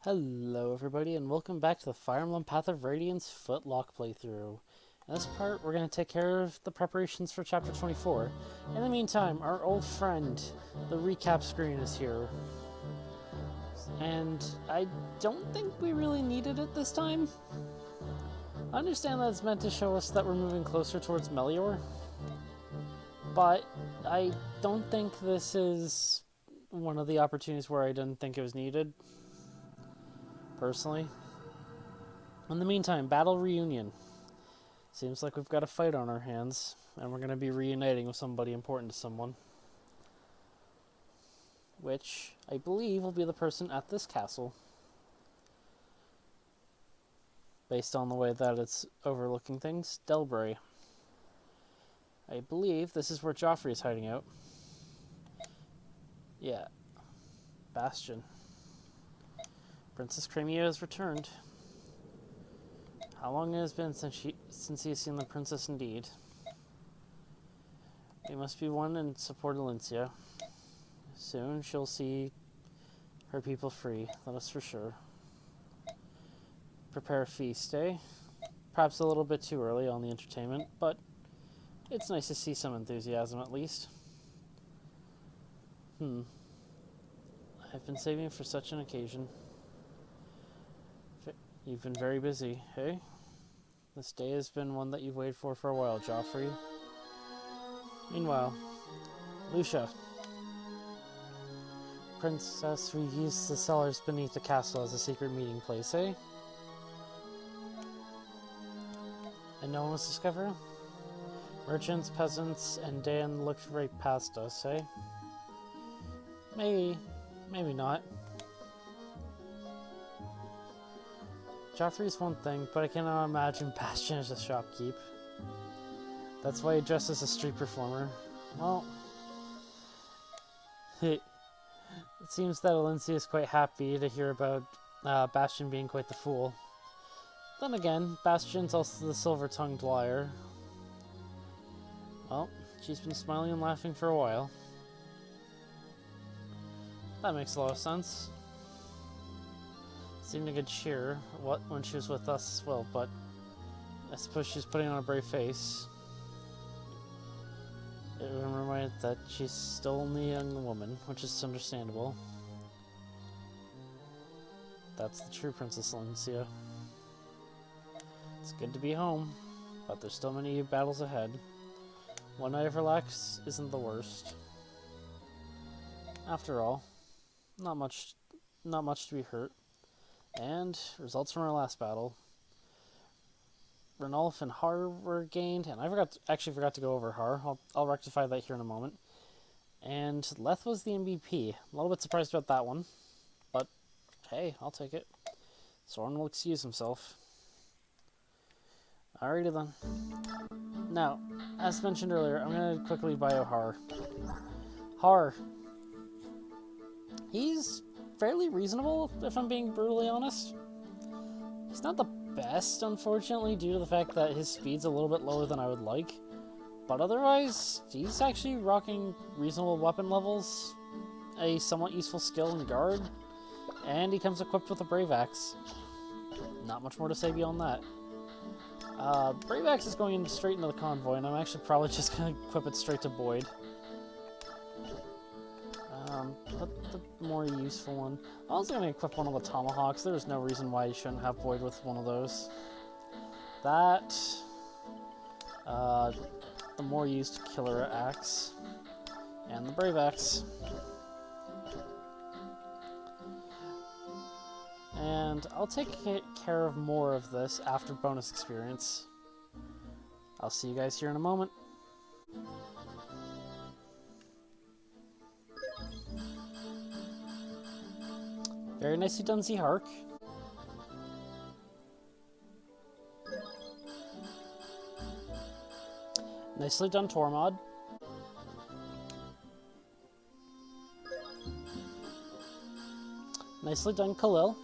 Hello everybody and welcome back to the Fire Emblem Path of Radiance Footlock playthrough. In this part we're going to take care of the preparations for chapter 24. In the meantime, our old friend, the recap screen, is here. And I don't think we really needed it this time. I understand that it's meant to show us that we're moving closer towards Melior, but I don't think this is one of the opportunities where I didn't think it was needed. Personally. In the meantime, battle reunion. Seems like we've got a fight on our hands, and we're going to be reuniting with somebody important to someone. Which, I believe, will be the person at this castle. Based on the way that it's overlooking things. Delbray. I believe this is where Geoffrey is hiding out. Yeah. Bastion. Princess Cremia has returned. How long it has been since he has seen the princess indeed. We must be one and support Alencia. Soon she'll see her people free, that is for sure. Prepare a feast, eh? Perhaps a little bit too early on the entertainment, but it's nice to see some enthusiasm at least. I've been saving for such an occasion. You've been very busy, hey? This day has been one that you've waited for a while, Geoffrey. Meanwhile, Lucia. Princess, we used the cellars beneath the castle as a secret meeting place, eh? And no one was discovered? Merchants, peasants, and Dan looked right past us, eh? Maybe not. Geoffrey's one thing, but I cannot imagine Bastion as a shopkeep. That's why he dressed as a street performer. Well, it seems that Alencia is quite happy to hear about Bastion being quite the fool. Then again, Bastion's also the silver-tongued liar. Well, she's been smiling and laughing for a while. That makes a lot of sense. Seemed a good cheer when she was with us as well, but I suppose she's putting on a brave face. It reminded that she's still only a young woman, which is understandable. That's the true Princess Alencia. It's good to be home, but there's still many battles ahead. One night of relax isn't the worst. After all, not much to be hurt. And results from our last battle. Ranulf and Haar were gained, and I forgot to go over Haar. I'll rectify that here in a moment. And Lethe was the MVP. A little bit surprised about that one, but hey, I'll take it. Soren will excuse himself. Alrighty then. Now, as mentioned earlier, I'm going to quickly bio Haar. Haar. He's fairly reasonable, if I'm being brutally honest. He's not the best, unfortunately, due to the fact that his speed's a little bit lower than I would like. But otherwise, he's actually rocking reasonable weapon levels, a somewhat useful skill in guard, and he comes equipped with a Brave Axe. Not much more to say beyond that. Brave Axe is going straight into the convoy, and I'm actually probably just going to equip it straight to Boyd. But the more useful one. I was going to equip one of the tomahawks. There's no reason why you shouldn't have Boyd with one of those. That, the more used killer axe, and the brave axe. And I'll take care of more of this after bonus experience. I'll see you guys here in a moment. Very nicely done, Hark. Nicely done, Tormod. Nicely done, Calil.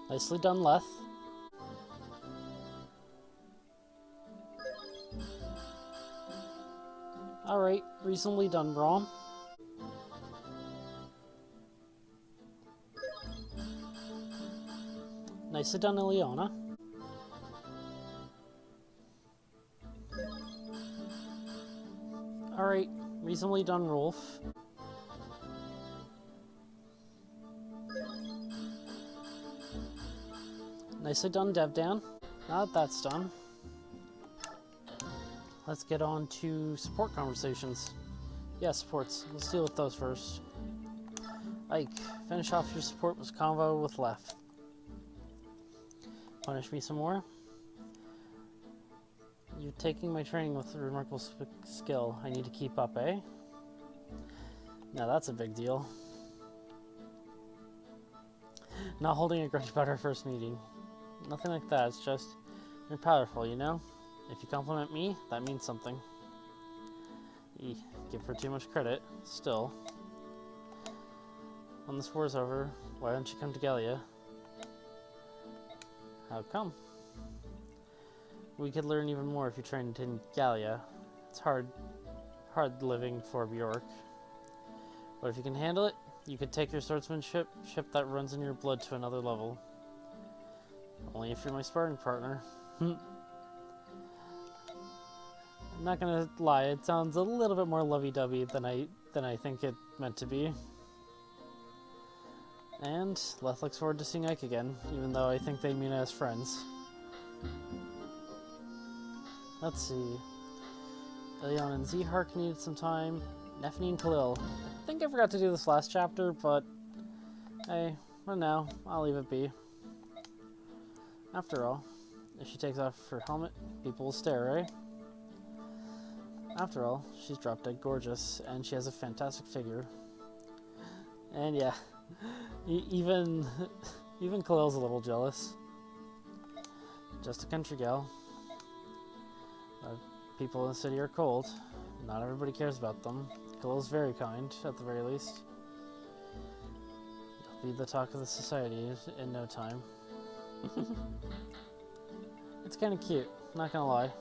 Nicely done, Lethe. Alright, reasonably done, Braum. Nicely done, Ileana. Alright, reasonably done, Rolf. Nicely done, Devdan. Now that that's done, let's get on to support conversations. Yeah, supports. Let's deal with those first. Ike, finish off your support with convo with lethe. Punish me some more. You're taking my training with a remarkable skill. I need to keep up, eh? Now that's a big deal. Not holding a grudge about our first meeting. Nothing like that, it's just, you're powerful, you know? If you compliment me, that means something. Give her too much credit, still. When this war's over, why don't you come to Galia? How come? We could learn even more if you trained in Galia. It's hard living for Bjork. But if you can handle it, you could take your swordsmanship that runs in your blood to another level. Only if you're my sparring partner. I'm not gonna lie, it sounds a little bit more lovey-dovey than I think it meant to be. And lethe looks forward to seeing Ike again, even though I think they mean it as friends. Let's see. Ilion and Haar needed some time. Nephenee and Calil. I think I forgot to do this last chapter, but hey, for now, I'll leave it be. After all, if she takes off her helmet, people will stare, eh? After all, she's drop-dead gorgeous, and she has a fantastic figure. And yeah, even Kalil's a little jealous. Just a country gal. People in the city are cold. Not everybody cares about them. Kalil's very kind, at the very least. You'll be the talk of the society in no time. It's kind of cute, not gonna lie.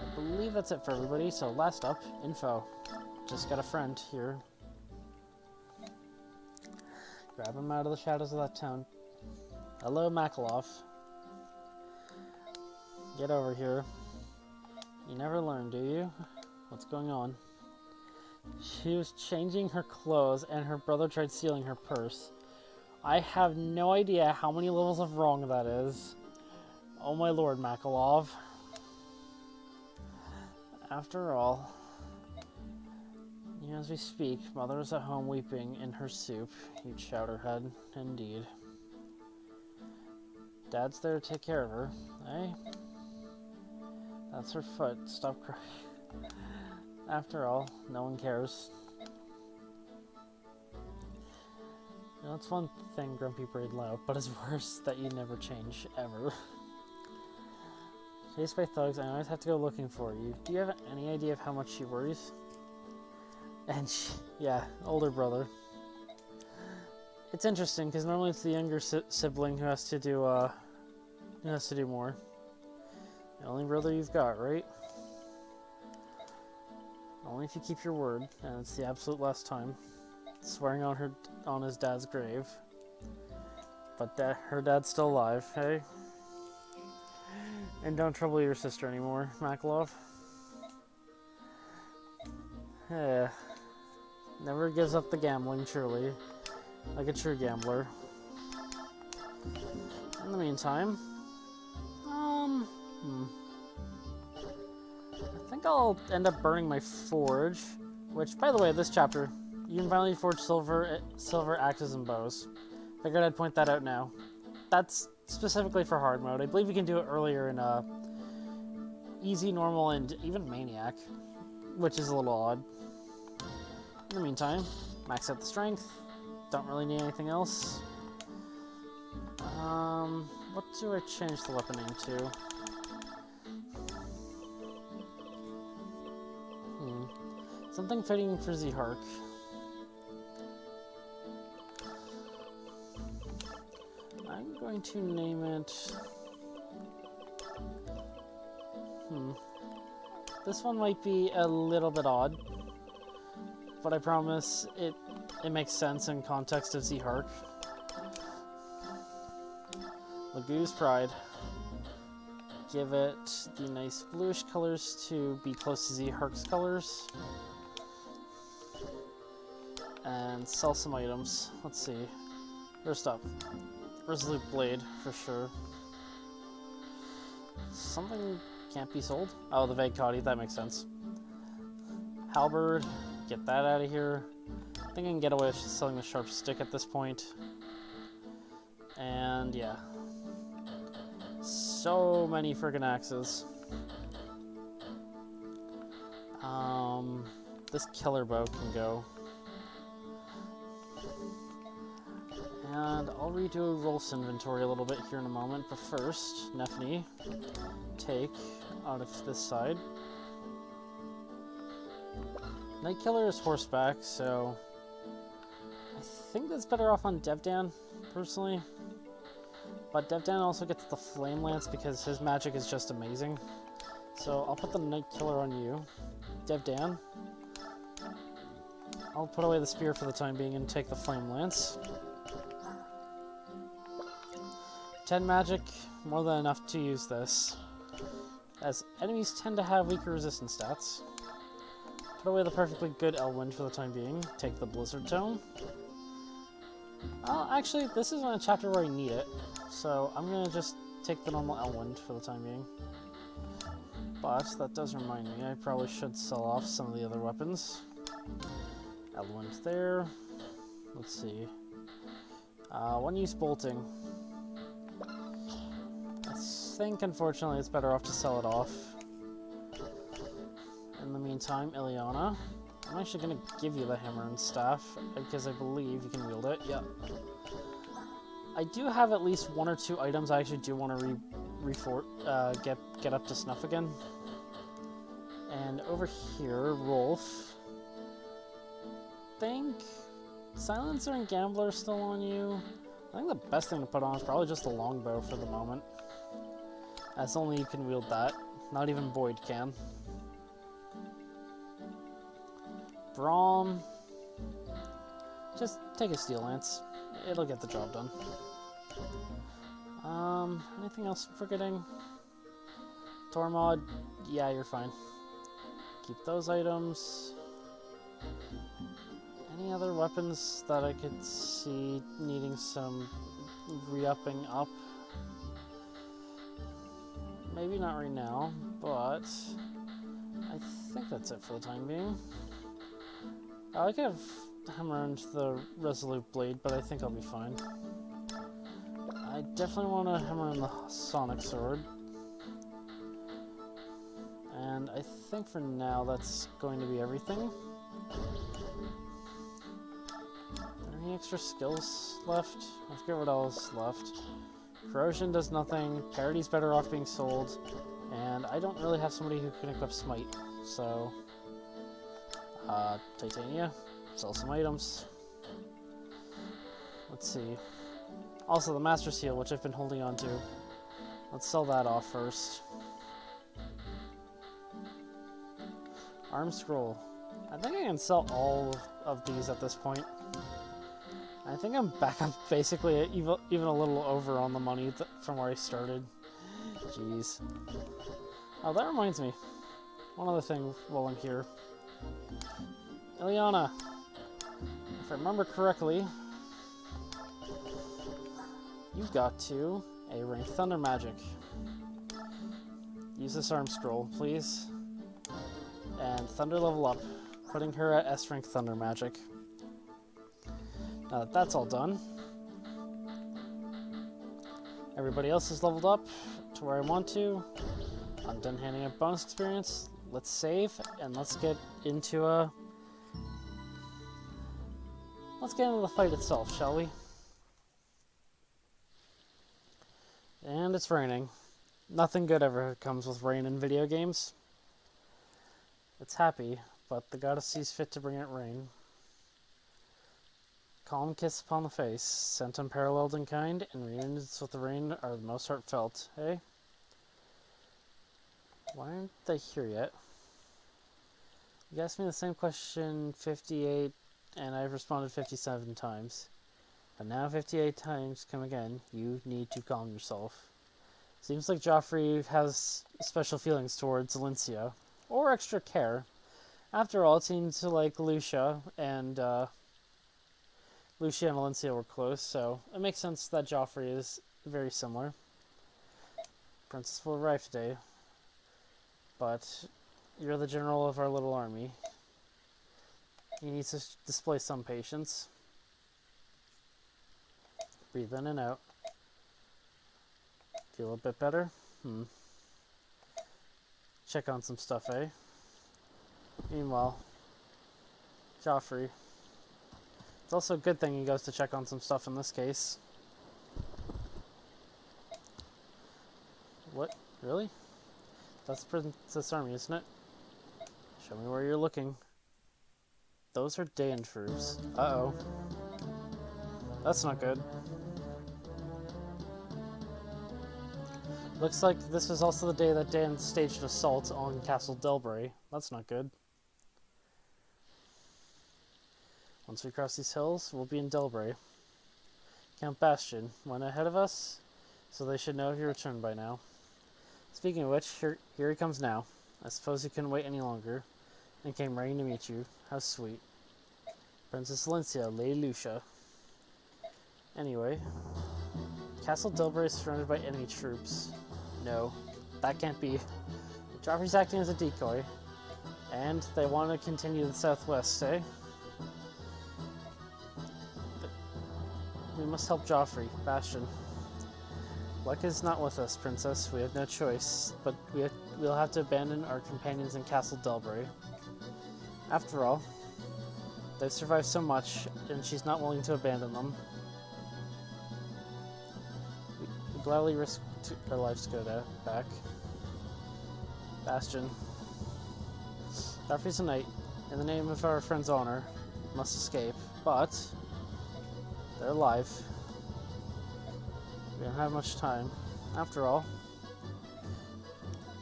I believe that's it for everybody, so last up, info. Just got a friend here. Grab him out of the shadows of that town. Hello, Makalov. Get over here. You never learn, do you? What's going on? She was changing her clothes and her brother tried stealing her purse. I have no idea how many levels of wrong that is. Oh my lord, Makalov. After all, as we speak, Mother is at home weeping in her soup. You'd chowderhead, indeed. Dad's there to take care of her, eh? That's her foot. Stop crying. After all, no one cares. You know, it's one thing Grumpy Braid loud, but it's worse that you never change, ever. Chased by thugs, I always have to go looking for you. Do you have any idea of how much she worries? And yeah, older brother. It's interesting, because normally it's the younger sibling who has to do more. The only brother you've got, right? Only if you keep your word, and it's the absolute last time. Swearing on his dad's grave. But her dad's still alive, hey? And don't trouble your sister anymore, Makalov. Yeah. Never gives up the gambling, truly. Like a true gambler. In the meantime, I think I'll end up burning my forge. Which, by the way, this chapter, you can finally forge silver axes and bows. Figured I'd point that out now. That's specifically for hard mode. I believe you can do it earlier in easy, normal, and even maniac, which is a little odd. In the meantime, max out the strength. Don't really need anything else. What do I change the weapon into? Something fitting for Haar. I'm going to name it... This one might be a little bit odd, but I promise it makes sense in context of Haar. Lagu's Pride. Give it the nice bluish colors to be close to Z-Hark's colors. And sell some items. Let's see. First up, Resolute Blade for sure. Something can't be sold? Oh, the Vague Coddy, that makes sense. Halberd, get that out of here. I think I can get away with selling the Sharp Stick at this point. And yeah. So many friggin' axes. This Killer Bow can go. And I'll redo Rolf's inventory a little bit here in a moment, but first, Nephenee, take out of this side. Night Killer is horseback, so I think that's better off on Devdan, personally. But Devdan also gets the Flame Lance because his magic is just amazing. So I'll put the Night Killer on you. Devdan. I'll put away the spear for the time being and take the Flame Lance. 10 magic, more than enough to use this, as enemies tend to have weaker resistance stats. Put away the perfectly good Elwind for the time being. Take the Blizzard Tome. Actually, this isn't a chapter where I need it, so I'm going to just take the normal Elwind for the time being. But that does remind me, I probably should sell off some of the other weapons. Elwind there. Let's see. One-use bolting. I think, unfortunately, it's better off to sell it off. In the meantime, Ileana, I'm actually going to give you the hammer and staff, because I believe you can wield it. Yep. I do have at least 1 or 2 items I actually do want to get up to snuff again. And over here, Rolf. I think Silencer and Gambler are still on you. I think the best thing to put on is probably just the longbow for the moment, as only you can wield that. Not even Boyd can. Braum. Just take a Steel Lance. It'll get the job done. Anything else I'm forgetting? Tormod. Yeah, you're fine. Keep those items. Any other weapons that I could see needing some re-upping up? Maybe not right now, but I think that's it for the time being. I could have hammered the Resolute Blade, but I think I'll be fine. I definitely want to hammer in the Sonic Sword. And I think for now that's going to be everything. Any extra skills left? I forget what else left. Corrosion does nothing, Parity's better off being sold, and I don't really have somebody who can equip Smite, so... Titania, sell some items. Let's see. Also, the Master Seal, which I've been holding on to. Let's sell that off first. Arm Scroll. I think I can sell all of these at this point. I think I'm back up basically even a little over on the money from where I started. Jeez. Oh, that reminds me. One other thing while I'm here. Ileana, if I remember correctly, you got to a rank Thunder Magic. Use this Arm Scroll, please. And Thunder level up, putting her at S rank Thunder Magic. Now that that's all done, everybody else is leveled up to where I want to. I'm done handing out bonus experience. Let's save and let's get into the fight itself, shall we? And it's raining. Nothing good ever comes with rain in video games. It's happy, but the goddess sees fit to bring it rain. Calm kiss upon the face, sent unparalleled in kind, and reunions with the rain are the most heartfelt, eh? Why aren't they here yet? You asked me the same question 58, and I've responded 57 times. But now 58 times come again, you need to calm yourself. Seems like Geoffrey has special feelings towards Alicia, or extra care. After all, it seems like Lucia and Alicia were close, so it makes sense that Geoffrey is very similar. Princess will arrive today, but you're the general of our little army. You need to display some patience. Breathe in and out. Feel a bit better? Check on some stuff, eh? Meanwhile, Geoffrey. It's also a good thing he goes to check on some stuff in this case. What? Really? That's Princess Army, isn't it? Show me where you're looking. Those are Dayan troops. Uh-oh. That's not good. Looks like this was also the day that Dayan staged an assault on Castle Delbray. That's not good. Once we cross these hills, we'll be in Delbray. Count Bastion went ahead of us, so they should know he returned by now. Speaking of which, here he comes now. I suppose he couldn't wait any longer, and came running to meet you. How sweet. Princess Alicia, Lady Lucia. Anyway, Castle Delbray is surrounded by enemy troops. No, that can't be. Geoffrey's acting as a decoy, and they want to continue to the southwest, eh? We must help Geoffrey. Bastion. Luck is not with us, Princess. We have no choice, but we'll have to abandon our companions in Castle Delbray. After all, they've survived so much, and she's not willing to abandon them. We gladly risk our lives to go back. Bastion. Geoffrey's a knight. In the name of our friend's honor, must escape, but they're alive. We don't have much time. After all,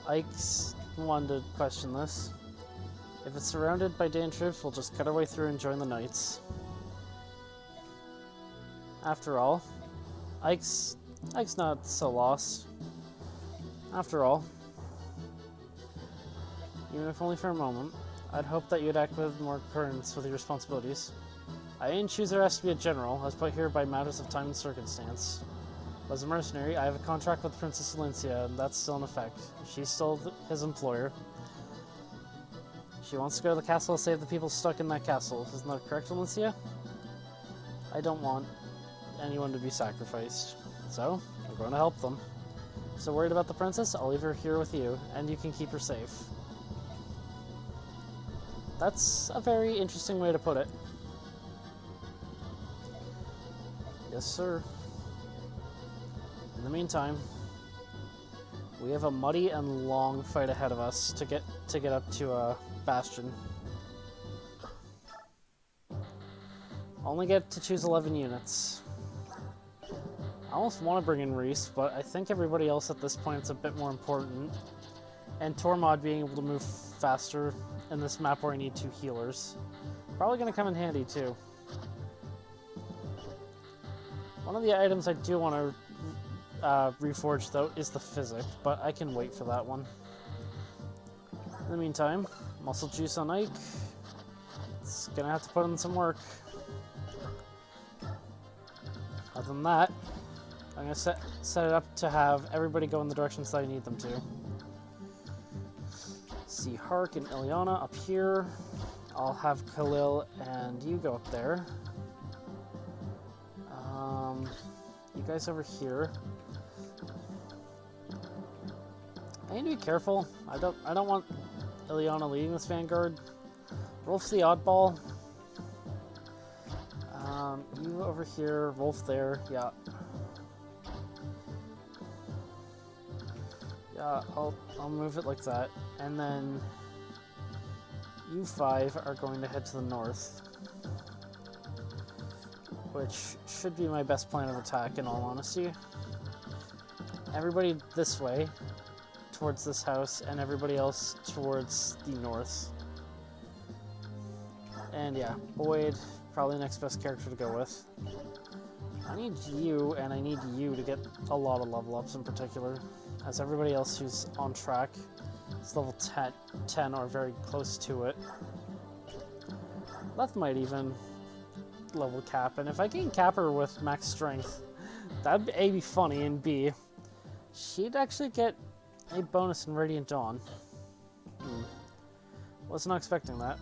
Ike's one to question this. If it's surrounded by Dayan troops, we'll just cut our way through and join the knights. After all, Ike's not so lost. After all, even if only for a moment, I'd hope that you'd act with more currents with your responsibilities. I didn't choose her as to be a general. I was put here by matters of time and circumstance. As a mercenary, I have a contract with Princess Alicia, and that's still in effect. She's still his employer. She wants to go to the castle to save the people stuck in that castle. Isn't that correct, Alicia? I don't want anyone to be sacrificed, so I'm going to help them. So worried about the princess? I'll leave her here with you, and you can keep her safe. That's a very interesting way to put it. Yes, sir. In the meantime, we have a muddy and long fight ahead of us to get up to Bastion. Only get to choose 11 units. I almost want to bring in Reese, but I think everybody else at this point is a bit more important. And Tormod being able to move faster in this map where I need 2 healers. Probably going to come in handy too. One of the items I do want to reforge though is the physic, but I can wait for that one. In the meantime, muscle juice on Ike. It's gonna have to put in some work. Other than that, I'm gonna set it up to have everybody go in the directions that I need them to. See Hark and Ilyana up here. I'll have Calil and you go up there. You guys over here. I need to be careful. I don't want Ilyana leading this vanguard. Rolf's the oddball. You over here, Rolf there. Yeah. Yeah, I'll move it like that, and then you 5 are going to head to the north, which should be my best plan of attack, in all honesty. Everybody this way, towards this house, and everybody else towards the north. And yeah, Boyd, probably the next best character to go with. I need you, and I need you to get a lot of level ups in particular, as everybody else who's on track is level 10 or very close to it. Lethe might even level cap, and if I can cap her with max strength, that'd A, be funny, and B, she'd actually get a bonus in Radiant Dawn. Was not expecting that.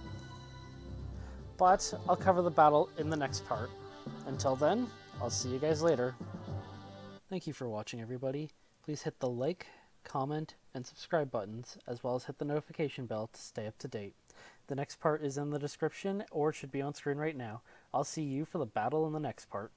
But I'll cover the battle in the next part. Until then, I'll see you guys later. Thank you for watching, everybody. Please hit the like, comment, and subscribe buttons, as well as hit the notification bell to stay up to date. The next part is in the description, or it should be on screen right now. I'll see you for the battle in the next part.